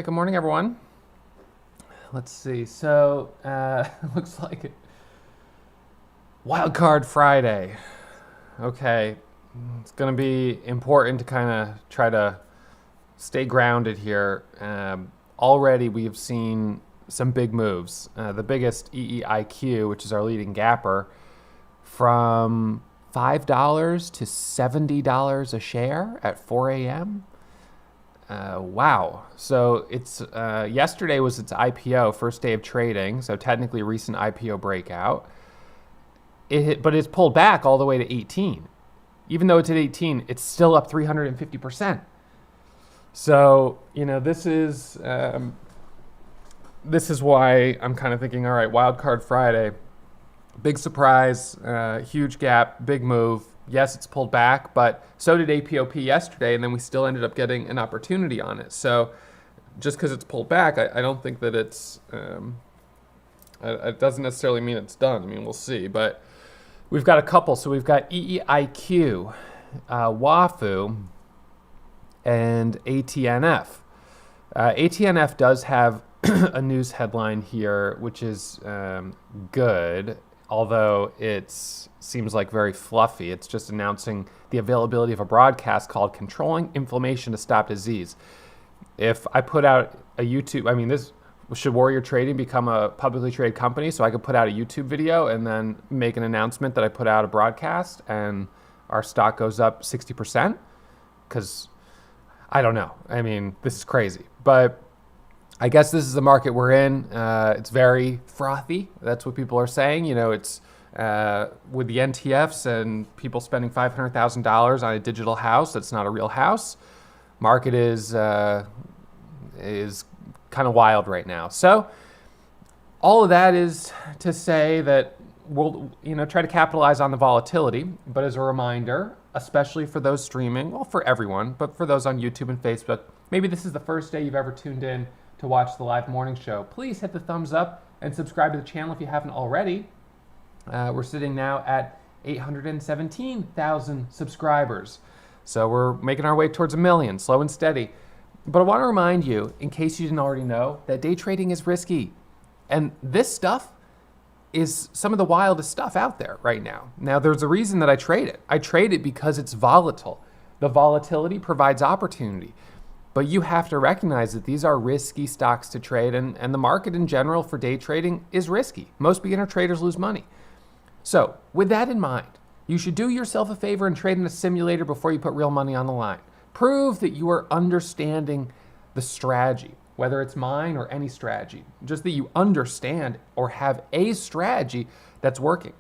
right, good morning, everyone. Let's see. So, looks like Wild Card Friday. Okay, it's going to be important to kind of try to stay grounded here. Already, we've seen some big moves. The biggest EEIQ, which is our leading gapper, from $5 to $70 a share at 4 a.m. Wow. So it's yesterday was its IPO, first day of trading, so technically recent IPO breakout. But it's pulled back all the way to 18. Even though it's at 18, it's still up 350%. So, this is why I'm kind of thinking, all right, Wild Card Friday, big surprise, huge gap, big move. Yes, it's pulled back, but so did APOP yesterday, and then we still ended up getting an opportunity on it. So just because it's pulled back, I don't think that it's, it doesn't necessarily mean it's done. I mean, we'll see. But we've got a couple. So we've got EEIQ, WAFU, and ATNF. ATNF does have a news headline here, which is good, although it seems like very fluffy. It's just announcing the availability of a broadcast called Controlling Inflammation to Stop Disease. If I put out a YouTube, should Warrior Trading become a publicly traded company so I could put out a YouTube video and then make an announcement that I put out a broadcast and our stock goes up 60%? Because I don't know. I mean, this is crazy. But I guess this is the market we're in. It's very frothy. That's what people are saying. It's with the NTFs and people spending $500,000 on a digital house that's not a real house. Market is kind of wild right now. So all of that is to say that we'll try to capitalize on the volatility. But as a reminder, especially for those streaming, well, for everyone, but for those on YouTube and Facebook, maybe this is the first day you've ever tuned in to watch the live morning show. Please hit the thumbs up and subscribe to the channel if you haven't already. We're sitting now at 817,000 subscribers. So we're making our way towards 1 million, slow and steady. But I want to remind you, in case you didn't already know, that day trading is risky. And this stuff is some of the wildest stuff out there right now. Now, there's a reason that I trade it. I trade it because it's volatile. The volatility provides opportunity. But you have to recognize that these are risky stocks to trade, and the market in general for day trading is risky. Most beginner traders lose money. So with that in mind, you should do yourself a favor and trade in a simulator before you put real money on the line. Prove that you are understanding the strategy, whether it's mine or any strategy, just that you understand or have a strategy that's working.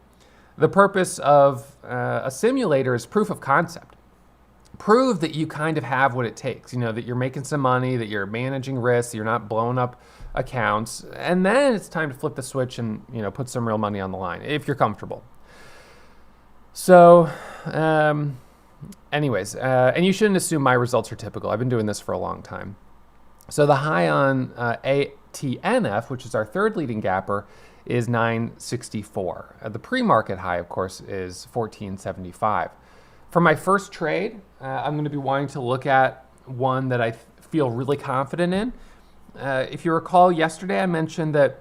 The purpose of a simulator is proof of concept. Prove that you kind of have what it takes, that you're making some money, that you're managing risks, you're not blowing up accounts, and then it's time to flip the switch and, put some real money on the line if you're comfortable. So, anyways, and you shouldn't assume my results are typical. I've been doing this for a long time. So the high on ATNF, which is our third leading gapper, is 964. The pre-market high, of course, is 1475. For my first trade, I'm going to be wanting to look at one that I feel really confident in. If you recall, yesterday I mentioned that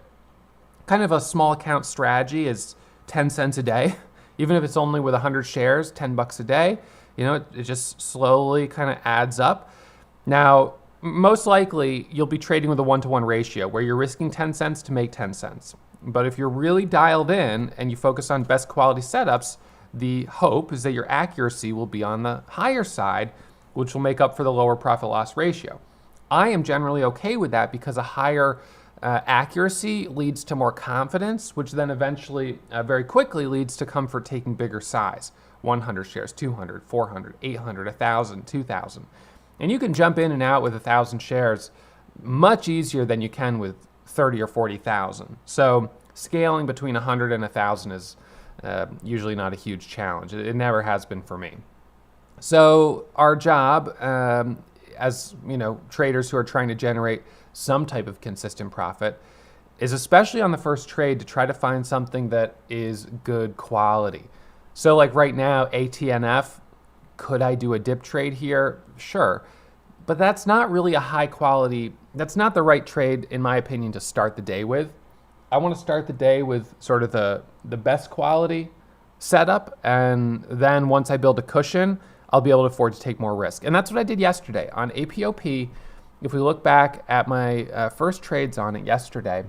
kind of a small account strategy is 10 cents a day. Even if it's only with 100 shares, $10 a day, it just slowly kind of adds up. Now, most likely you'll be trading with a 1-to-1 ratio where you're risking 10 cents to make 10 cents. But if you're really dialed in and you focus on best quality setups, the hope is that your accuracy will be on the higher side, which will make up for the lower profit-loss ratio. I am generally okay with that because a higher accuracy leads to more confidence, which then eventually, very quickly, leads to comfort taking bigger size. 100 shares, 200, 400, 800, 1,000, 2,000. And you can jump in and out with 1,000 shares much easier than you can with 30 or 40,000. So scaling between 100 and 1,000 is usually not a huge challenge. It never has been for me. So our job as traders who are trying to generate some type of consistent profit is, especially on the first trade, to try to find something that is good quality. So like right now, ATNF, could I do a dip trade here? Sure. but that's not really a high quality, that's not the right trade, in my opinion, to start the day with. I want to start the day with sort of the best quality setup, and then once I build a cushion, I'll be able to afford to take more risk. And that's what I did yesterday. On APOP, if we look back at my first trades on it yesterday,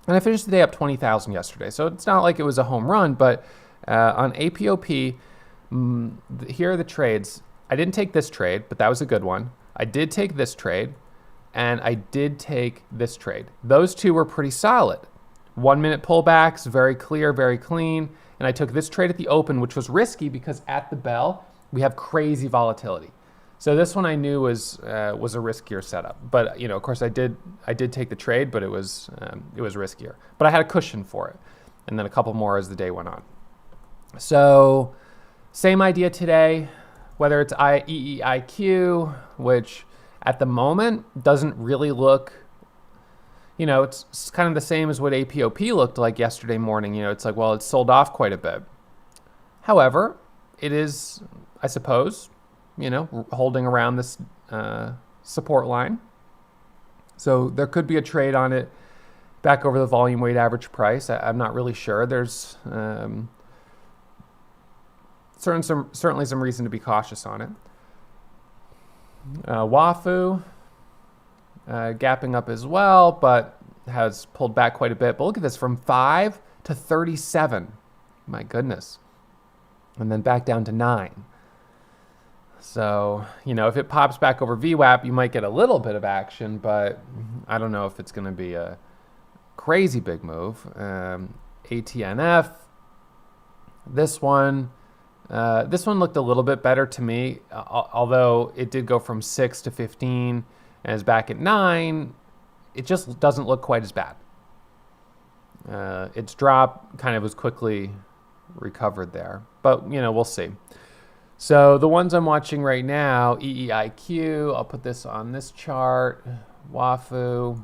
and I finished the day up 20,000 yesterday, so it's not like it was a home run, but on APOP, here are the trades. I didn't take this trade, but that was a good one. I did take this trade, and I did take this trade. Those two were pretty solid. 1 minute pullbacks, very clear, very clean. And I took this trade at the open, which was risky because at the bell, we have crazy volatility. So this one I knew was a riskier setup. But, of course I did take the trade, but it was riskier. But I had a cushion for it. And then a couple more as the day went on. So same idea today, whether it's EEIQ, which at the moment doesn't really look, it's kind of the same as what APOP looked like yesterday morning. It's like, well, it's sold off quite a bit. However, it is, I suppose, holding around this support line. So there could be a trade on it back over the volume weight average price. I'm not really sure. There's certainly some reason to be cautious on it. WAFU gapping up as well, but has pulled back quite a bit. But look at this, from 5 to 37. My goodness. And then back down to 9. So, if it pops back over VWAP, you might get a little bit of action, but I don't know if it's going to be a crazy big move. ATNF, this one looked a little bit better to me, although it did go from 6 to 15 and is back at 9. It just doesn't look quite as bad. Its drop kind of was quickly recovered there, but we'll see. So the ones I'm watching right now, EEIQ, I'll put this on this chart, WAFU,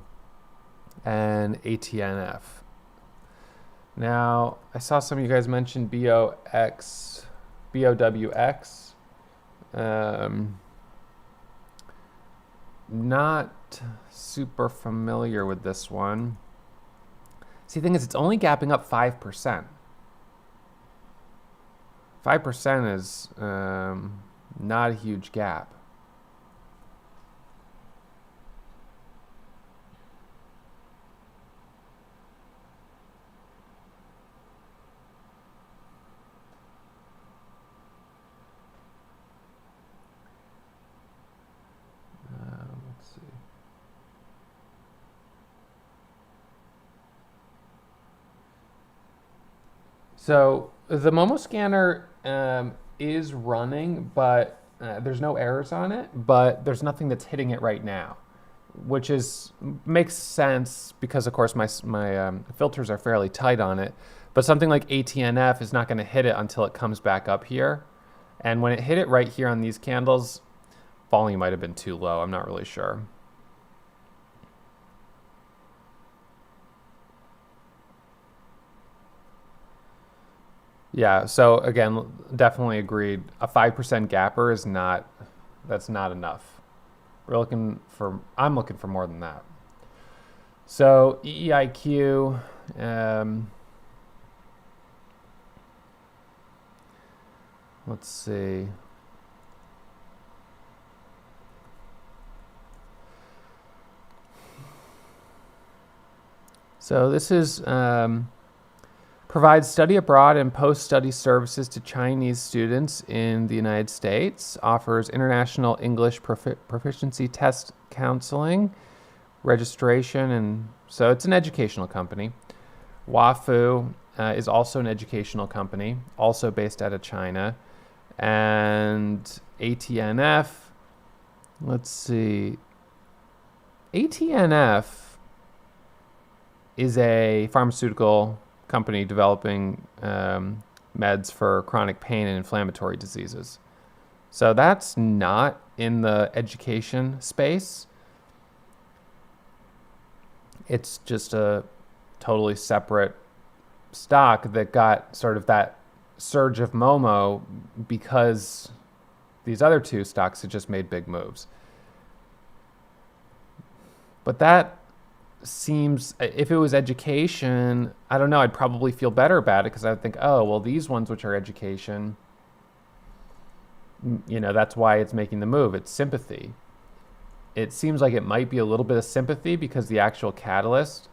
and ATNF. Now, I saw some of you guys mention BOWX. Not super familiar with this one. See, the thing is, it's only gapping up 5%. 5% is not a huge gap. Let's see. So the Momo scanner is running, but there's no errors on it, but there's nothing that's hitting it right now, which makes sense because, of course, my filters are fairly tight on it. But something like ATNF is not going to hit it until it comes back up here. And when it hit it right here on these candles, volume might have been too low. I'm not really sure. Yeah, so again, definitely agreed. A 5% gapper that's not enough. I'm looking for more than that. So EEIQ, let's see. So this is provides study abroad and post-study services to Chinese students in the United States, offers international English proficiency test counseling, registration, and so it's an educational company. WAFU is also an educational company, also based out of China. And ATNF, let's see, ATNF is a pharmaceutical company developing meds for chronic pain and inflammatory diseases. So that's not in the education space. It's just a totally separate stock that got sort of that surge of Momo because these other two stocks had just made big moves. But that seems, if it was education, I don't know, I'd probably feel better about it because I would think, oh, well, these ones which are education, that's why it's making the move. It's sympathy. It seems like it might be a little bit of sympathy because the actual catalyst,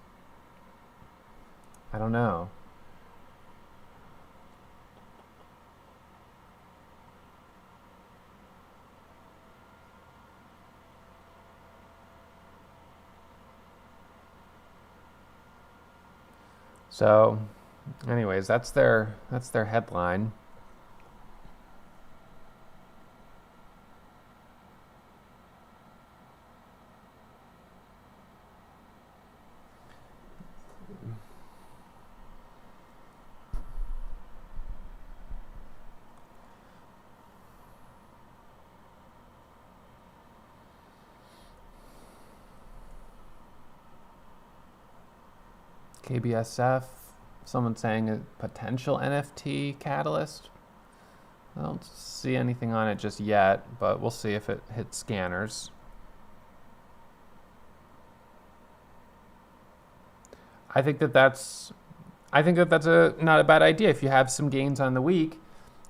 I don't know. So, anyways, that's their headline. KBSF, someone saying a potential NFT catalyst. I don't see anything on it just yet, but we'll see if it hits scanners. I think that's not a bad idea if you have some gains on the week.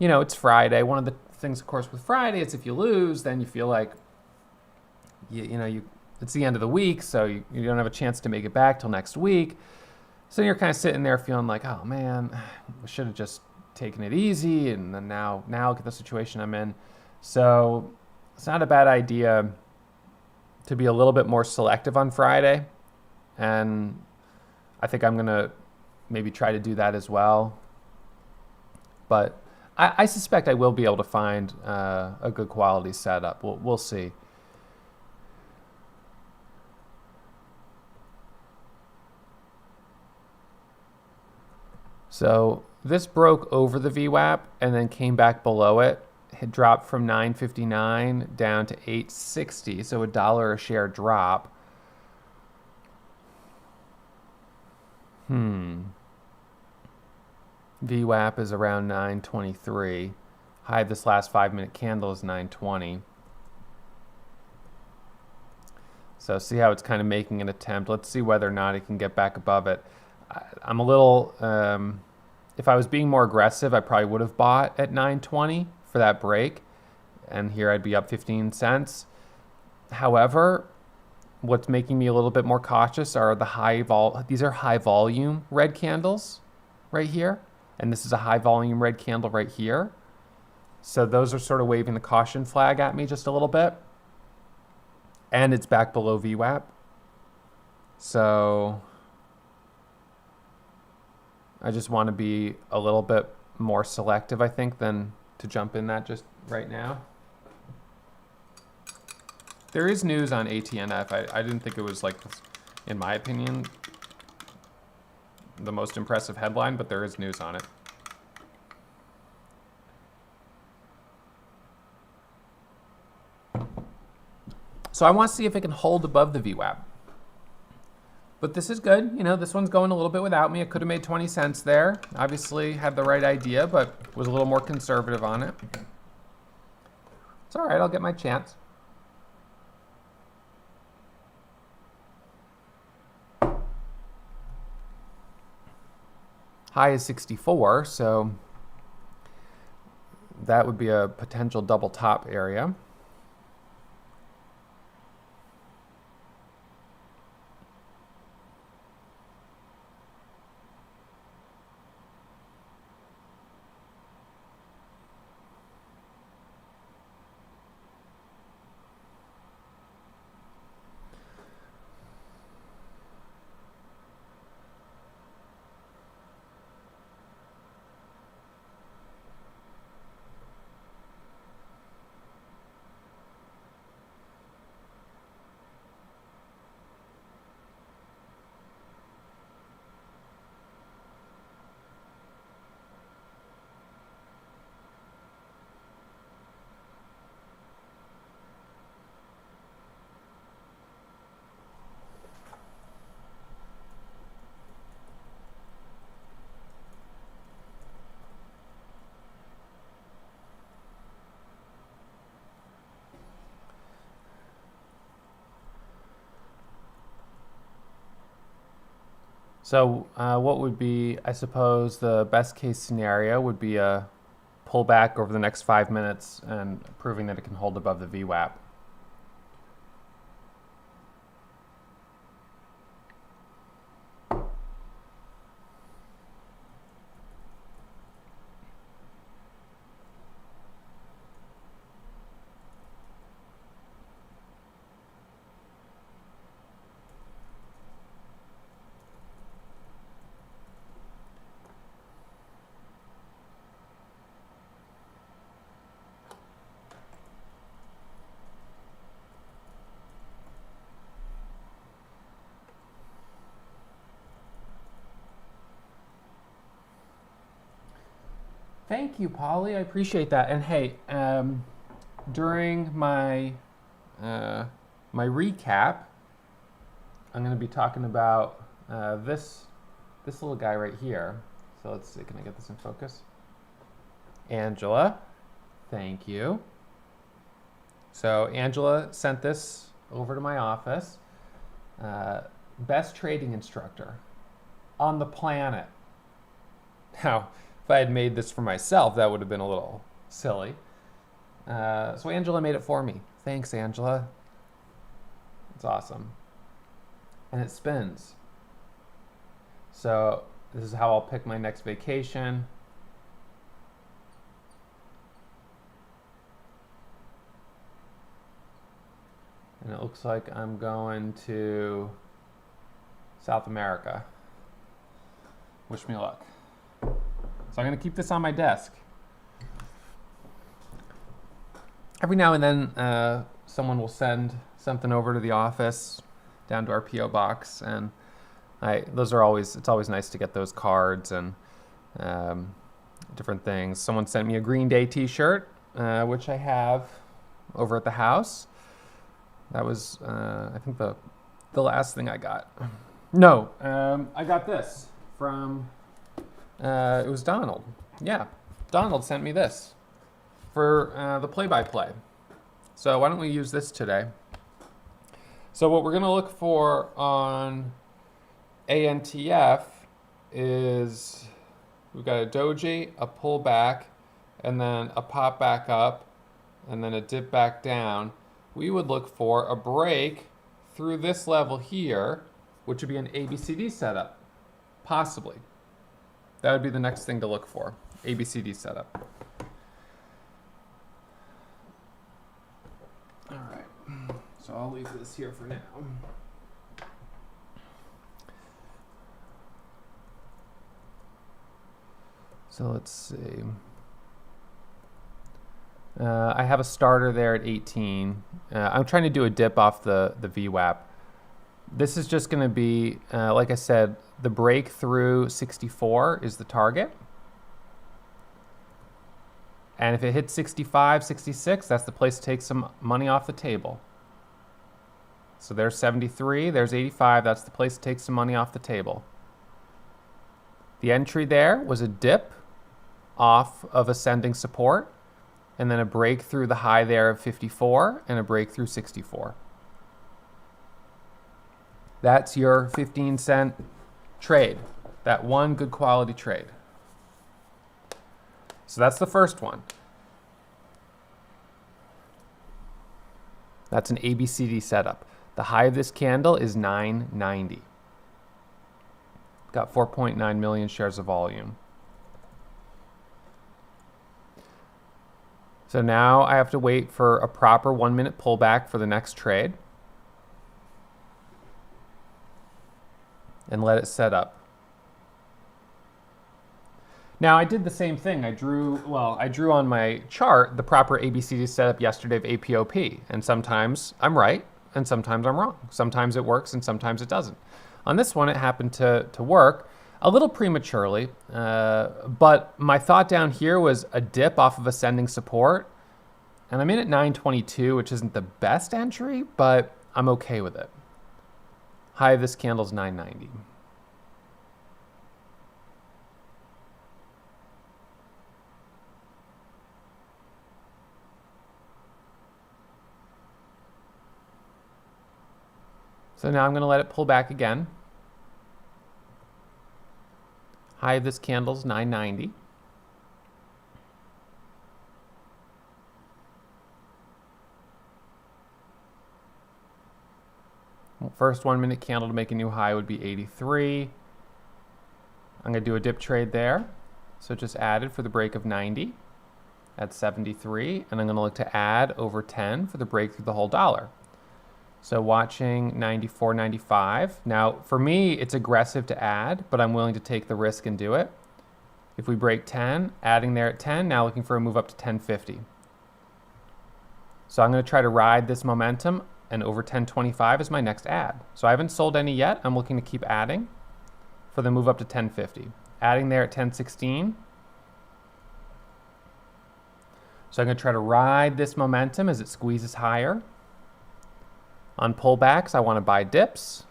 It's Friday. One of the things, of course, with Friday is if you lose, then you feel like it's the end of the week, so you don't have a chance to make it back till next week. So you're kind of sitting there feeling like, oh man, I should have just taken it easy, and then now look at the situation I'm in. So it's not a bad idea to be a little bit more selective on Friday, and I think I'm gonna maybe try to do that as well. But I suspect I will be able to find a good quality setup. We'll see. So this broke over the VWAP and then came back below it. It dropped from 9.59 down to 8.60, so $1 a share drop. VWAP is around 9.23. High of this last 5-minute candle is 9.20. So see how it's kind of making an attempt. Let's see whether or not it can get back above it. I'm a little, if I was being more aggressive, I probably would have bought at 9.20 for that break. And here I'd be up 15 cents. However, what's making me a little bit more cautious are these are high volume red candles right here. And this is a high volume red candle right here. So those are sort of waving the caution flag at me just a little bit. And it's back below VWAP. So I just want to be a little bit more selective, I think, than to jump in that just right now. There is news on ATNF. I didn't think it was, like, in my opinion, the most impressive headline, but there is news on it. So I want to see if it can hold above the VWAP. But this is good. This one's going a little bit without me. I could have made 20 cents there. Obviously had the right idea, but was a little more conservative on it. It's all right. I'll get my chance. High is 64, so that would be a potential double top area. So what would be, I suppose, the best case scenario would be a pullback over the next 5 minutes and proving that it can hold above the VWAP. Thank you, Polly. I appreciate that. And hey, during my my recap, I'm going to be talking about this little guy right here. So let's see. Can I get this in focus? Angela, thank you. So Angela sent this over to my office. Best trading instructor on the planet. Now, if I had made this for myself, that would have been a little silly. So Angela made it for me. Thanks, Angela. It's awesome. And it spins. So this is how I'll pick my next vacation. And it looks like I'm going to South America. Wish me luck. So I'm going to keep this on my desk. Every now and then, someone will send something over to the office, down to our PO box, and it's always nice to get those cards and different things. Someone sent me a Green Day T-shirt, which I have over at the house. That was, I think, the last thing I got. No, I got this from. It was Donald. Yeah, Donald sent me this for the play-by-play. So why don't we use this today? So what we're going to look for on ANTF is we've got a doji, a pullback, and then a pop back up, and then a dip back down. We would look for a break through this level here, which would be an ABCD setup, possibly. That would be the next thing to look for, ABCD setup. All right, so I'll leave this here for now. So let's see. I have a starter there at 18. I'm trying to do a dip off the VWAP. This is just going to be, like I said, the break through 64 is the target. And if it hits 65, 66, that's the place to take some money off the table. So there's 73, there's 85, that's the place to take some money off the table. The entry there was a dip off of ascending support, and then a break through the high there of 54 and a break through 64. That's your 15-cent trade, that one good quality trade. So that's the first one. That's an ABCD setup. The high of this candle is 990. Got 4.9 million shares of volume. So now I have to wait for a proper 1-minute pullback for the next trade and let it set up. Now I did the same thing. I drew on my chart the proper ABCD setup yesterday of APOP, and sometimes I'm right and sometimes I'm wrong. Sometimes it works and sometimes it doesn't. On this one, it happened to work a little prematurely, but my thought down here was a dip off of ascending support, and I'm in at 922, which isn't the best entry, but I'm okay with it. High of this candle's 990. So now I'm going to let it pull back again. High of this candle is 990. First 1 minute candle to make a new high would be 83. I'm going to do a dip trade there. So just added for the break of 90 at 73. And I'm going to look to add over 10 for the break through the whole dollar. So watching 94.95. Now, for me, it's aggressive to add, but I'm willing to take the risk and do it. If we break 10, adding there at 10, now looking for a move up to 10.50. So I'm going to try to ride this momentum, and over 10.25 is my next add. So I haven't sold any yet. I'm looking to keep adding for the move up to 10.50. Adding there at 10.16. So I'm going to try to ride this momentum as it squeezes higher. On pullbacks, I want to buy dips,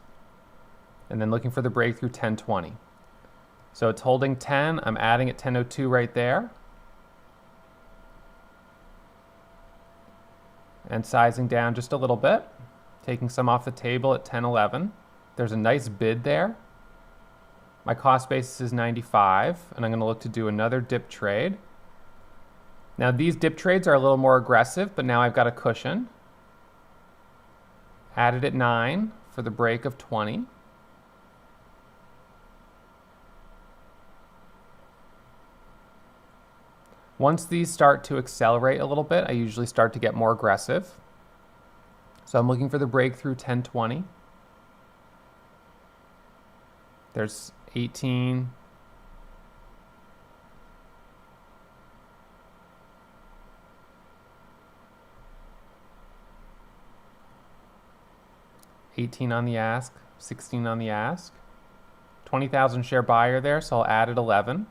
and then looking for the breakthrough 10.20. So it's holding 10. I'm adding at 10.02 right there. And sizing down just a little bit, taking some off the table at 10.11. There's a nice bid there. My cost basis is 95, and I'm going to look to do another dip trade. Now these dip trades are a little more aggressive, but now I've got a cushion. Added at 9 for the break of 20. Once these start to accelerate a little bit, I usually start to get more aggressive. So I'm looking for the breakthrough 10.20. There's 18. $18 on the ask, 16 on the ask. 20,000 share buyer there, so I'll add at 11.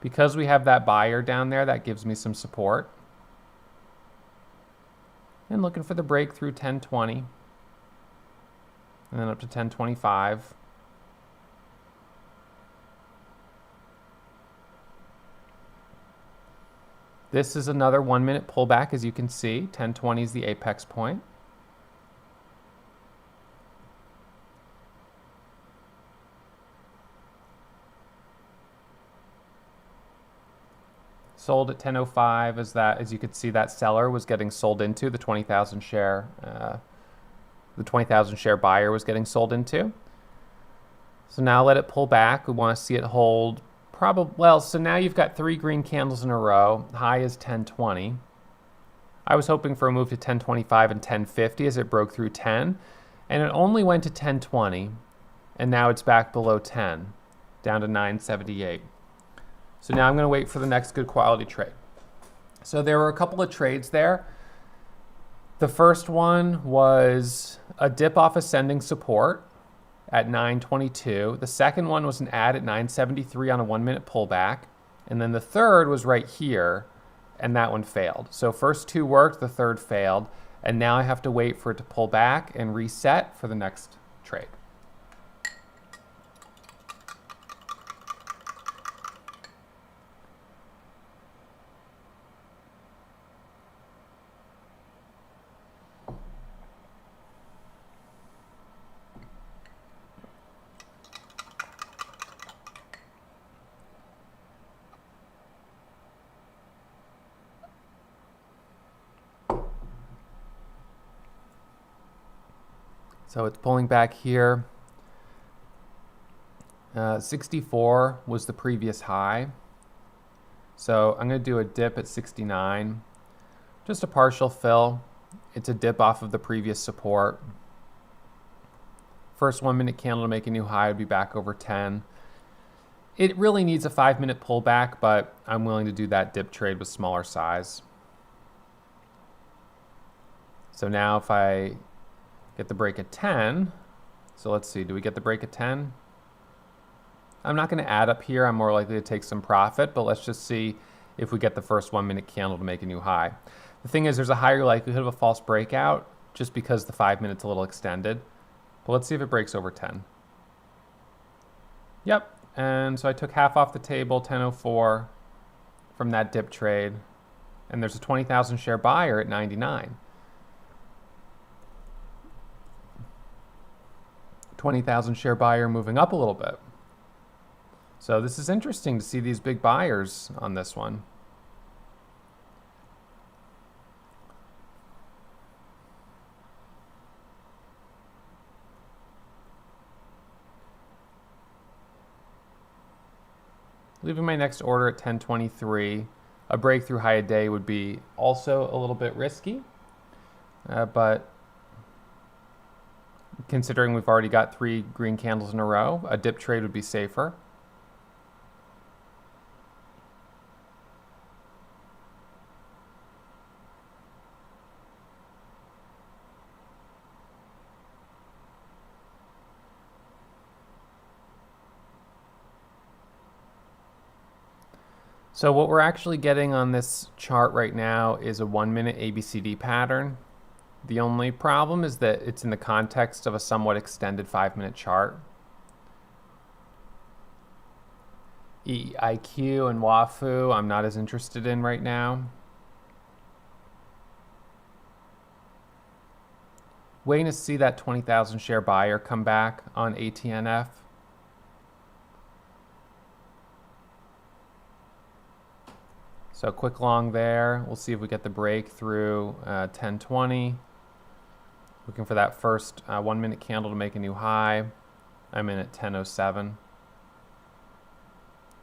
Because we have that buyer down there, that gives me some support. And looking for the breakthrough 10.20. And then up to 10.25. This is another 1 minute pullback, as you can see. 10.20 is the apex point. Sold at 10.05 as you could see, that seller was getting sold into, the 20,000 share buyer was getting sold into. So now let it pull back. We want to see it hold so now you've got 3 green candles in a row. High is 10.20. I was hoping for a move to 10.25 and 10.50 as it broke through 10, and it only went to 10.20, and now it's back below 10, down to 9.78. So now I'm going to wait for the next good quality trade. So there were a couple of trades there. The first one was a dip off ascending support at 9.22. The second one was an add at 9.73 on a 1 minute pullback. And then the third was right here, and that one failed. So first two worked, the third failed. And now I have to wait for it to pull back and reset for the next trade. So it's pulling back here. 64 was the previous high. So I'm going to do a dip at 69. Just a partial fill. It's a dip off of the previous support. First 1 minute candle to make a new high would be back over 10. It really needs a 5 minute pullback, but I'm willing to do that dip trade with smaller size. So now if I get the break at 10, so let's see, do we get the break at 10? I'm not going to add up here. I'm more likely to take some profit, but let's just see if we get the first 1 minute candle to make a new high. The thing is, there's a higher likelihood of a false breakout just because the 5 minutes a little extended. But let's see if it breaks over 10. Yep, and so I took half off the table, 10.04 from that dip trade, and there's a 20,000 share buyer at 99. 20,000 share buyer moving up a little bit. So this is interesting to see these big buyers on this one. Leaving my next order at 1023. A breakthrough high a day would be also a little bit risky, but considering we've already got 3 green candles in a row, a dip trade would be safer. So what we're actually getting on this chart right now is a 1-minute ABCD pattern. The only problem is that it's in the context of a somewhat extended 5-minute chart. EEIQ and WAFU I'm not as interested in right now. Waiting to see that 20,000 share buyer come back on ATNF. So quick long there. We'll see if we get the break through 1020. Looking for that first 1-minute candle to make a new high. I'm in at 1007.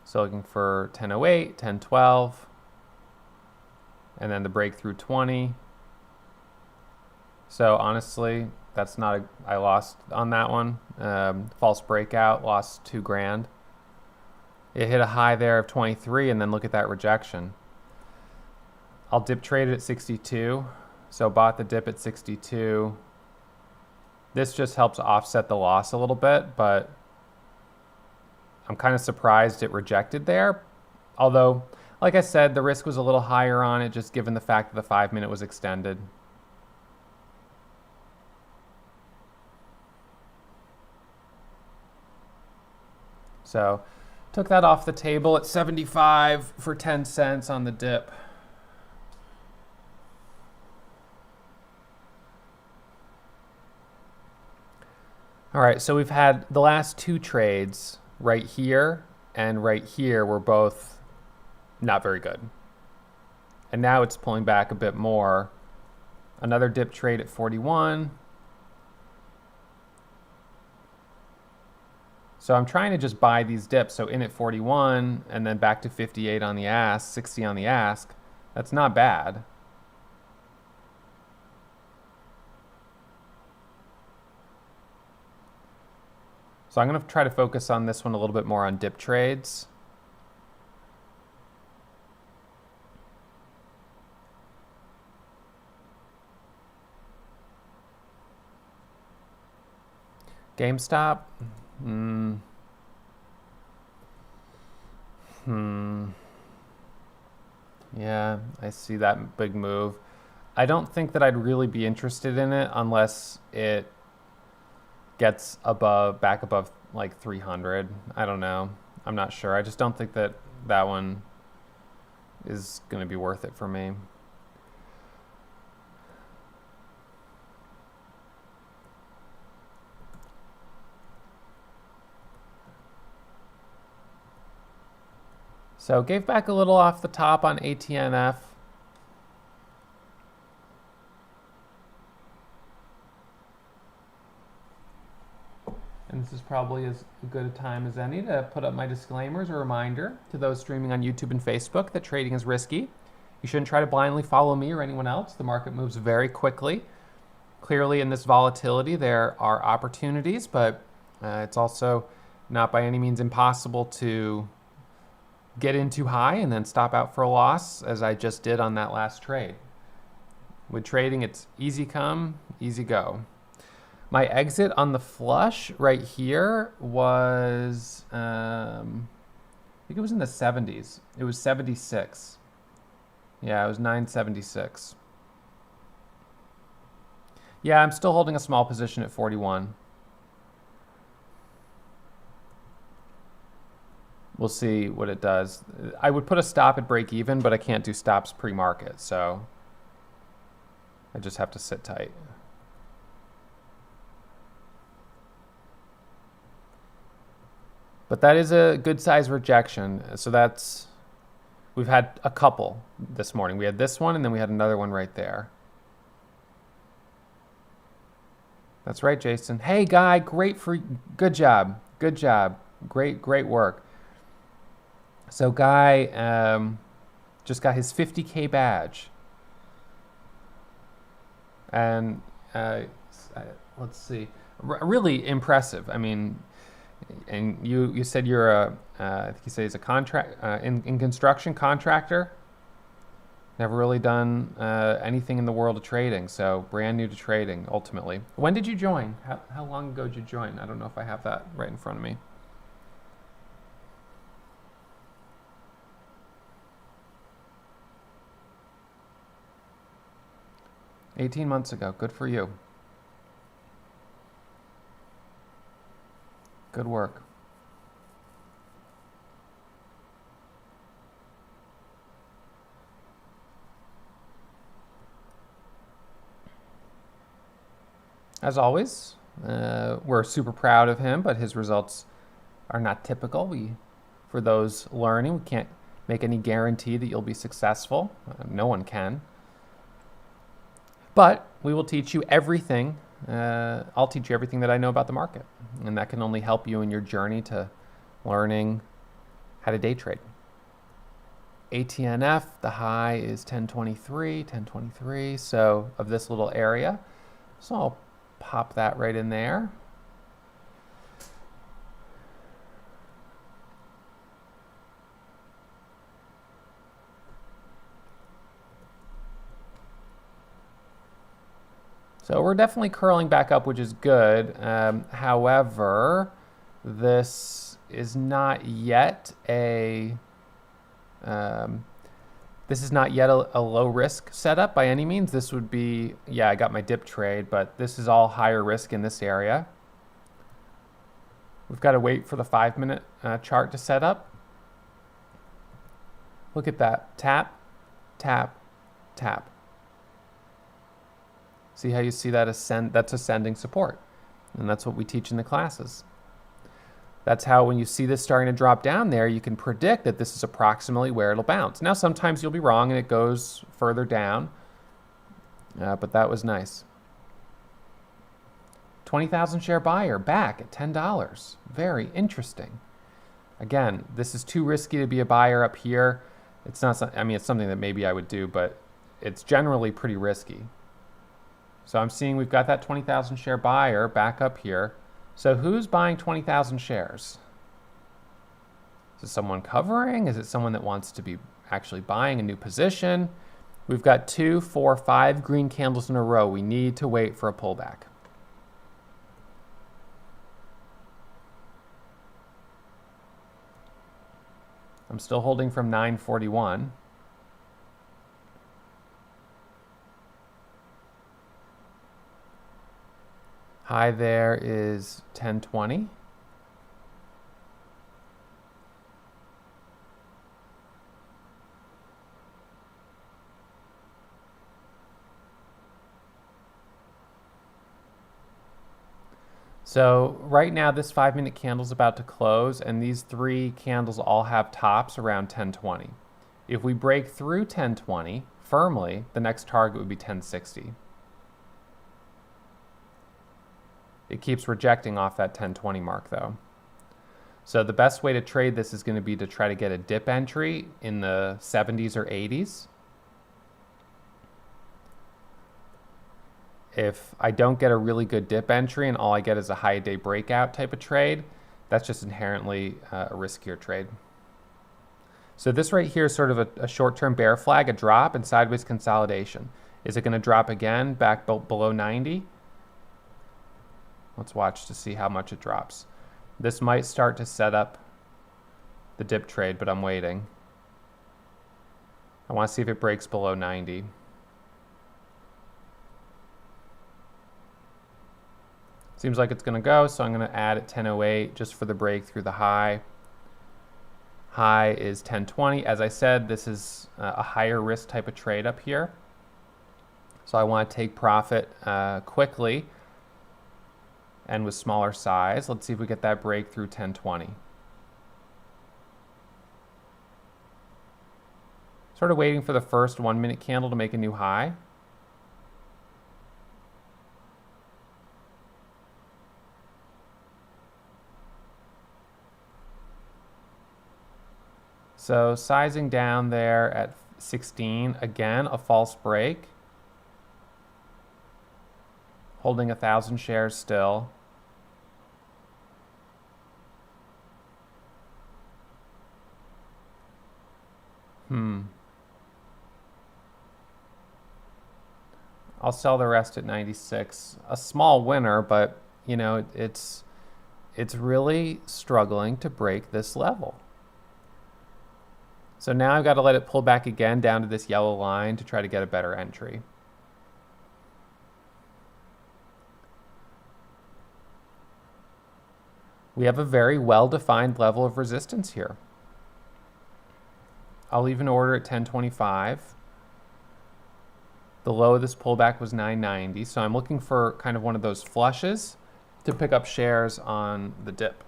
So looking for 1008, 1012. And then the break through 20. So honestly, that's not I lost on that one. False breakout, lost $2,000. It hit a high there of 23, and then look at that rejection. I'll dip trade it at 62. So bought the dip at 62. This just helps offset the loss a little bit, but I'm kind of surprised it rejected there. Although, like I said, the risk was a little higher on it, just given the fact that the 5-minute was extended. So took that off the table at 75 for 10 cents on the dip. All right, so we've had the last 2 trades right here and right here were both not very good. And now it's pulling back a bit more. Another dip trade at 41. So I'm trying to just buy these dips. So in at 41 and then back to 58 on the ask, 60 on the ask. That's not bad. So I'm going to try to focus on this one a little bit more on dip trades. GameStop. Yeah, I see that big move. I don't think that I'd really be interested in it unless it gets back above like 300. I don't know. I'm not sure. I just don't think that that one is going to be worth it for me. So gave back a little off the top on ATNF. And this is probably as good a time as any to put up my disclaimers. A reminder to those streaming on YouTube and Facebook that trading is risky. You shouldn't try to blindly follow me or anyone else. The market moves very quickly. Clearly in this volatility there are opportunities, but it's also not by any means impossible to get in too high and then stop out for a loss, as I just did on that last trade. With trading, it's easy come, easy go. My exit on the flush right here was, I think it was in the 70s. It was 76. Yeah, it was 976. Yeah, I'm still holding a small position at 41. We'll see what it does. I would put a stop at break even, but I can't do stops pre-market, so I just have to sit tight. But that is a good size rejection. So we've had a couple this morning. We had this one, and then we had another one right there. That's right, Jason. Hey, Guy, good job. Good job. Great work. So Guy just got his 50K badge. And let's see, really impressive. I mean, and you said you're I think you said he's a in construction contractor. Never really done anything in the world of trading, so brand new to trading ultimately. When did you join? How long ago did you join? I don't know if I have that right in front of me. $18 months ago. Good for you. Good work. As always, we're super proud of him, but his results are not typical. For those learning, we can't make any guarantee that you'll be successful. No one can. But we will teach you everything. I'll teach you everything that I know about the market. And that can only help you in your journey to learning how to day trade. ATNF, the high is 1023. So of this little area. So I'll pop that right in there. So we're definitely curling back up, which is good. However, this is not yet a low risk setup by any means. This would be, I got my dip trade, but this is all higher risk in this area. We've got to wait for the 5-minute chart to set up. Look at that. Tap, tap, tap. See how you see that that's ascending support. And that's what we teach in the classes. That's how when you see this starting to drop down there, you can predict that this is approximately where it'll bounce. Now, sometimes you'll be wrong and it goes further down, but that was nice. 20,000 share buyer back at $10. Very interesting. Again, this is too risky to be a buyer up here. It's not, it's something that maybe I would do, but it's generally pretty risky. So I'm seeing we've got that 20,000 share buyer back up here. So who's buying 20,000 shares? Is it someone covering? Is it someone that wants to be actually buying a new position? We've got 2, 4, 5 green candles in a row. We need to wait for a pullback. I'm still holding from 941. High there is 1020. So right now this 5-minute candle is about to close, and these 3 candles all have tops around 1020. If we break through 1020 firmly, the next target would be 1060. It keeps rejecting off that 1020 mark though. So the best way to trade this is going to be to try to get a dip entry in the 70s or 80s. If I don't get a really good dip entry and all I get is a high day breakout type of trade, that's just inherently a riskier trade. So this right here is sort of a short-term bear flag, a drop and sideways consolidation. Is it going to drop again back below 90? Let's watch to see how much it drops. This might start to set up the dip trade, but I'm waiting. I want to see if it breaks below 90. Seems like it's going to go, so I'm going to add at 1008 just for the break through the high. High is 1020. As I said, this is a higher risk type of trade up here. So I want to take profit quickly and with smaller size. Let's see if we get that break through 1020. Sort of waiting for the first 1 minute candle to make a new high. So sizing down there at 16, again, a false break. Holding 1,000 shares still. I'll sell the rest at 96. A small winner, but you know, it's really struggling to break this level. So now I've got to let it pull back again down to this yellow line to try to get a better entry. We have a very well-defined level of resistance here. I'll even order at 1025. The low of this pullback was 990, so I'm looking for kind of one of those flushes to pick up shares on the dip.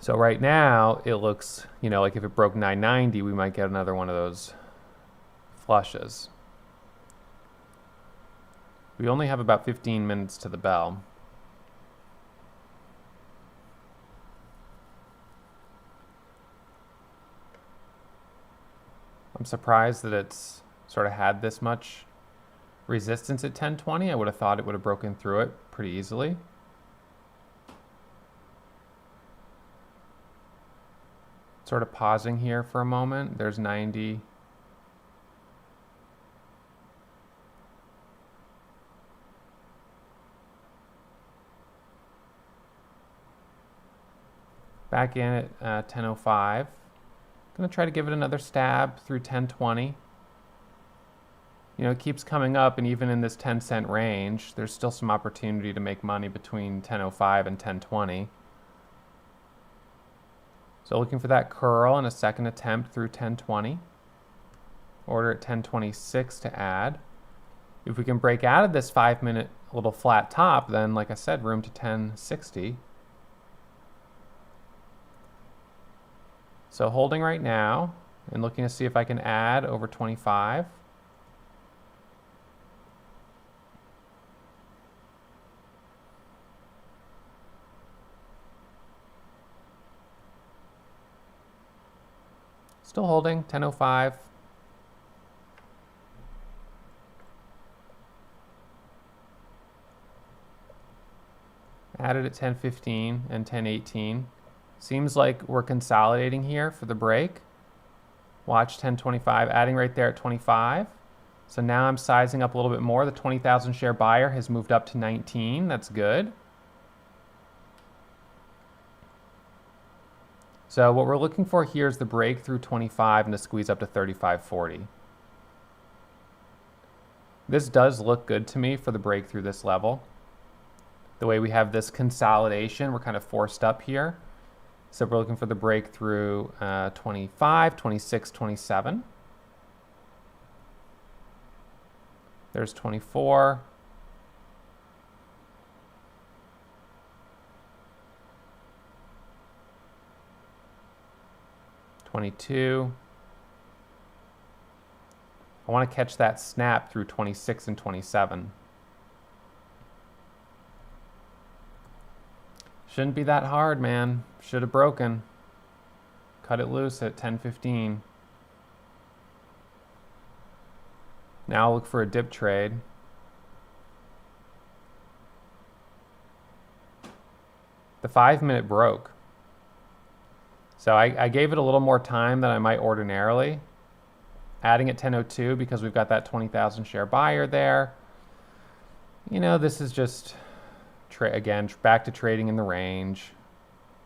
So right now, it looks, you know, like if it broke 990, we might get another one of those flushes. We only have about 15 minutes to the bell. I'm surprised that it's sort of had this much resistance at 1020. I would have thought it would have broken through it pretty easily. Sort of pausing here for a moment. There's 90. Back in at 1005. Gonna try to give it another stab through 1020. You know, it keeps coming up, and even in this 10-cent range, there's still some opportunity to make money between 1005 and 1020. So looking for that curl and a second attempt through 1020. Order at 1026 to add. If we can break out of this 5-minute little flat top, then like I said, room to 1060. So holding right now and looking to see if I can add over 25. Still holding, 1005. Added at 1015 and 1018. Seems like we're consolidating here for the break. Watch 1025, adding right there at 25. So now I'm sizing up a little bit more. The 20,000 share buyer has moved up to 19. That's good. So what we're looking for here is the break through 25 and to squeeze up to 35.40. This does look good to me for the break through this level. The way we have this consolidation, we're kind of forced up here. So we're looking for the breakthrough 25, 26, 27. There's 24. $22. I want to catch that snap through 26 and 27. Shouldn't be that hard, man. Should have broken. Cut it loose at 10.15. Now I'll look for a dip trade. The 5-minute broke. So I gave it a little more time than I might ordinarily. Adding at 10.02 because we've got that 20,000 share buyer there. You know, this is just, again, back to trading in the range.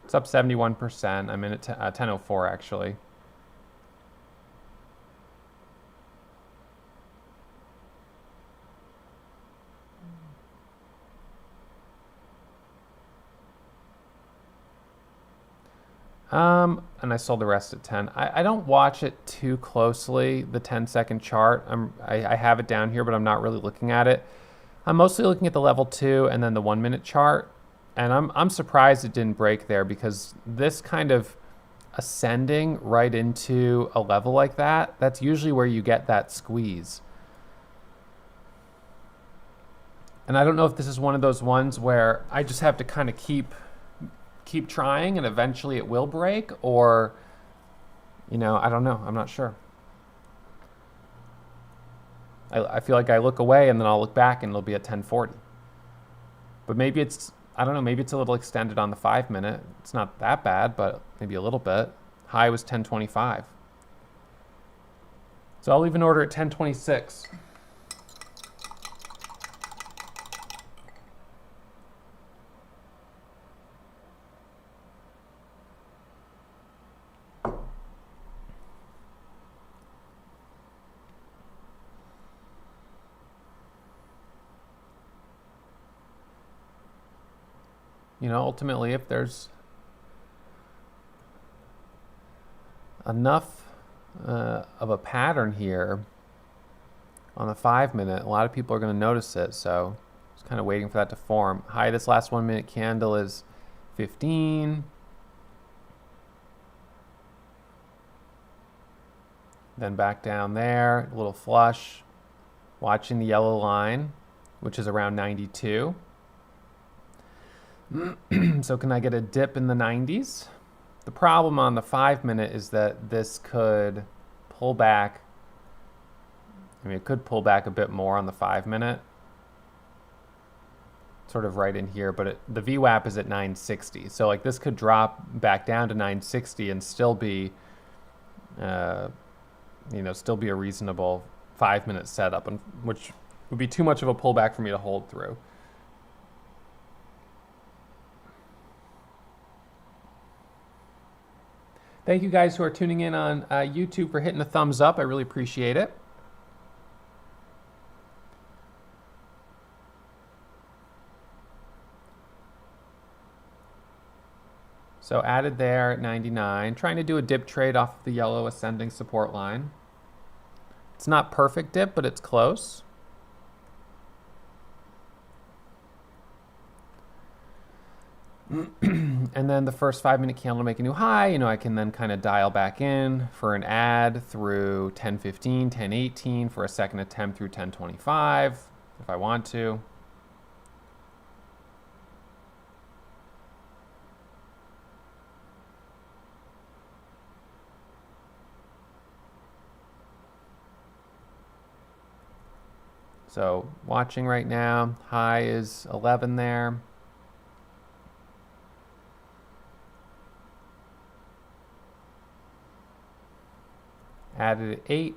It's up 71%. I'm in at 10.04 actually. And I sold the rest at 10. I don't watch it too closely, the 10-second chart. I have it down here, but I'm not really looking at it. I'm mostly looking at the level 2 and then the 1 minute chart. And I'm surprised it didn't break there, because this kind of ascending right into a level like that, that's usually where you get that squeeze. And I don't know if this is one of those ones where I just have to kind of keep trying and eventually it will break, or, you know, I don't know. I'm not sure. I feel like I look away and then I'll look back and it'll be at 1040. But maybe it's, I don't know, maybe it's a little extended on the 5 minute. It's not that bad, but maybe a little bit. High was 1025. So I'll leave an order at 1026. You know, ultimately, if there's enough of a pattern here on the 5 minute, a lot of people are going to notice it. So just kind of waiting for that to form. High, this last 1 minute candle is 15. Then back down there, a little flush. Watching the yellow line, which is around 92. So can I get a dip in the 90s? The problem on the 5 minute is that this could pull back. I mean, it could pull back a bit more on the 5 minute. Sort of right in here, but the VWAP is at 960. So like this could drop back down to 960 and still be, you know, still be a reasonable 5 minute setup, and which would be too much of a pullback for me to hold through. Thank you guys who are tuning in on YouTube for hitting the thumbs up. I really appreciate it. So added there at 99, trying to do a dip trade off of the yellow ascending support line. It's not perfect dip, but it's close. And then the first 5 minute candle to make a new high, you know, I can then kind of dial back in for an add through 1015, 1018 for a second attempt through 1025 if I want to. So watching right now, high is 11 there. Added at 8.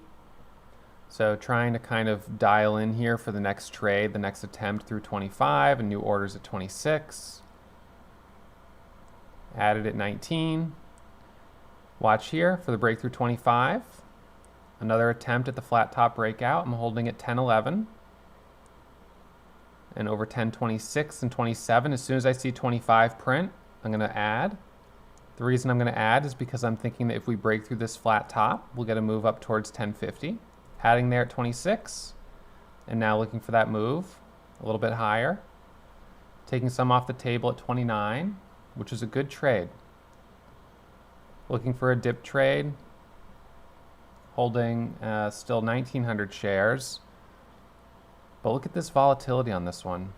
So trying to kind of dial in here for the next trade, the next attempt through 25, and new orders at 26. Added at 19. Watch here for the breakthrough 25. Another attempt at the flat top breakout. I'm holding at 1011. And over 1026 and 27, as soon as I see 25 print, I'm going to add. The reason I'm going to add is because I'm thinking that if we break through this flat top, we'll get a move up towards 1050. Adding there at 26, and now looking for that move a little bit higher. Taking some off the table at 29, which is a good trade. Looking for a dip trade. Holding still 1,900 shares. But look at this volatility on this one.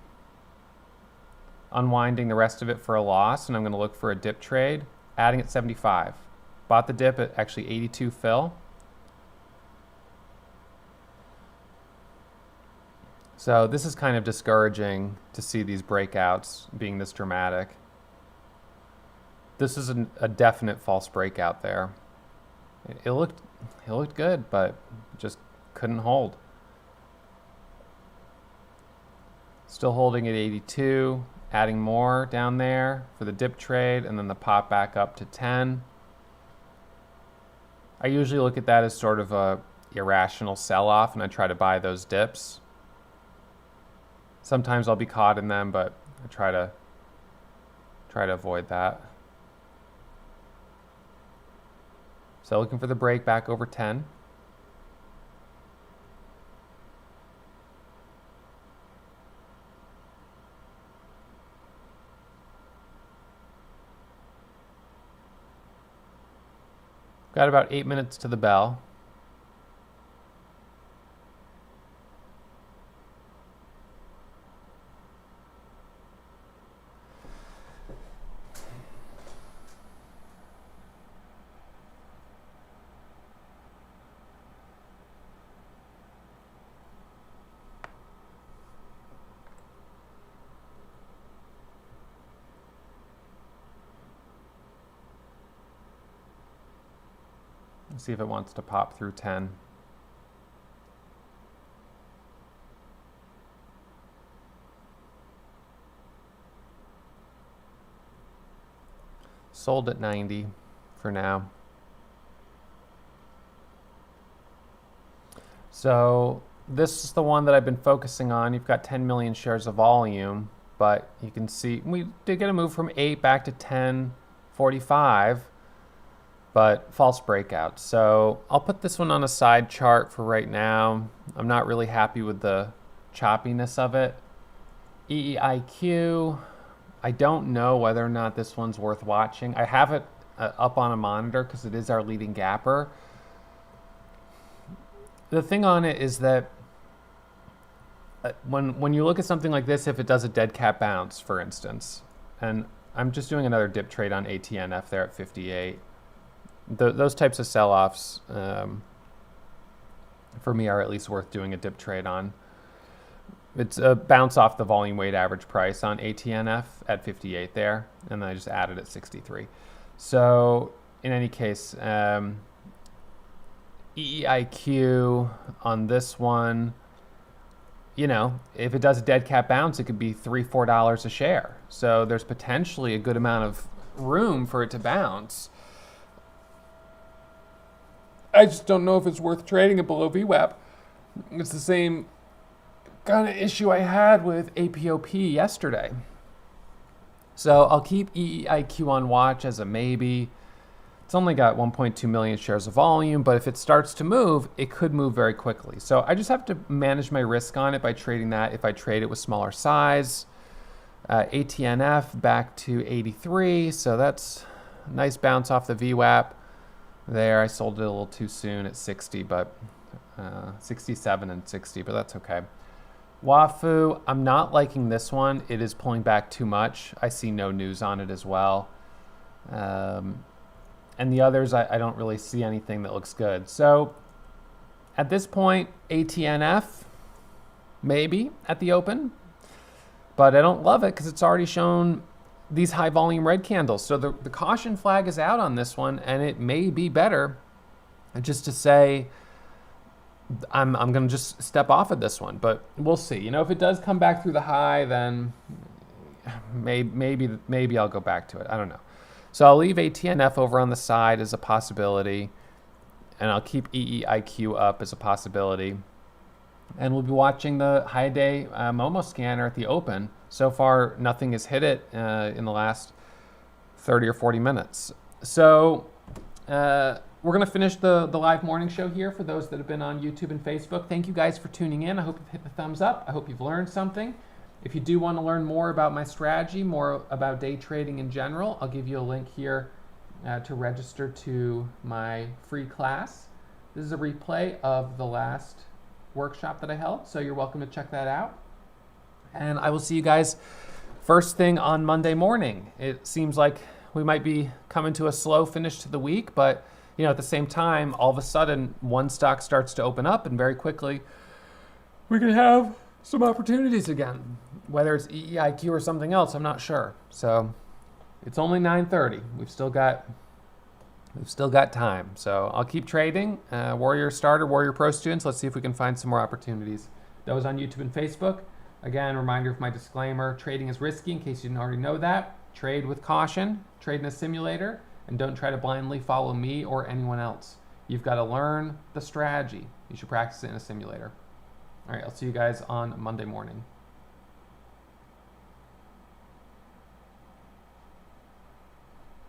Unwinding the rest of it for a loss, and I'm going to look for a dip trade. Adding at 75. Bought the dip at actually 82 fill. So this is kind of discouraging to see these breakouts being this dramatic. This is a definite false breakout there. It looked good, but just couldn't hold. Still holding at 82. Adding more down there for the dip trade, and then the pop back up to 10. I usually look at that as sort of a irrational sell-off, and I try to buy those dips. Sometimes I'll be caught in them, but I try to avoid that. So looking for the break back over 10. Got about 8 minutes to the bell. Let's see if it wants to pop through 10. Sold at 90 for now. So this is the one that I've been focusing on. You've got 10 million shares of volume, but you can see we did get a move from 8 back to 10.45. But false breakout. So I'll put this one on a side chart for right now. I'm not really happy with the choppiness of it. EEIQ, I don't know whether or not this one's worth watching. I have it up on a monitor because it is our leading gapper. The thing on it is that when you look at something like this, if it does a dead cat bounce, for instance, and I'm just doing another dip trade on ATNF there at 58. Those types of sell-offs, for me, are at least worth doing a dip trade on. It's a bounce off the volume weight average price on ATNF at 58 there, and then I just added at 63. So in any case, EEIQ on this one, you know, if it does a dead cat bounce, it could be $3-4 a share. So there's potentially a good amount of room for it to bounce. I just don't know if it's worth trading it below VWAP. It's the same kind of issue I had with APOP yesterday. So I'll keep EEIQ on watch as a maybe. It's only got 1.2 million shares of volume, but if it starts to move, it could move very quickly. So I just have to manage my risk on it by trading that if I trade it with smaller size. ATNF back to 83, so that's a nice bounce off the VWAP. There, I sold it a little too soon at 60, but 67 and 60, but that's okay. WAFU, I'm not liking this one. It is pulling back too much. I see no news on it as well. And the others, I don't really see anything that looks good. So at this point, ATNF, maybe at the open, but I don't love it because it's already shown these high volume red candles. So the caution flag is out on this one, and it may be better just to say I'm going to just step off of this one, but we'll see. You know, if it does come back through the high, then maybe I'll go back to it. I don't know. So I'll leave ATNF over on the side as a possibility, and I'll keep EEIQ up as a possibility. And we'll be watching the high day Momo scanner at the open. So far, nothing has hit it in the last 30 or 40 minutes. So we're going to finish the live morning show here for those that have been on YouTube and Facebook. Thank you guys for tuning in. I hope you've hit the thumbs up. I hope you've learned something. If you do want to learn more about my strategy, more about day trading in general, I'll give you a link here to register to my free class. This is a replay of the last workshop that I held, so you're welcome to check that out. And I will see you guys first thing on Monday morning. It seems like we might be coming to a slow finish to the week, but you know, at the same time, all of a sudden, one stock starts to open up, and very quickly, we can have some opportunities again. Whether it's EEIQ or something else, I'm not sure. So it's only 9:30. We've still got time. So I'll keep trading. Warrior Starter, Warrior Pro students, let's see if we can find some more opportunities. Those on YouTube and Facebook, again, reminder of my disclaimer, trading is risky in case you didn't already know that. Trade with caution, trade in a simulator, and don't try to blindly follow me or anyone else. You've got to learn the strategy. You should practice it in a simulator. All right, I'll see you guys on Monday morning.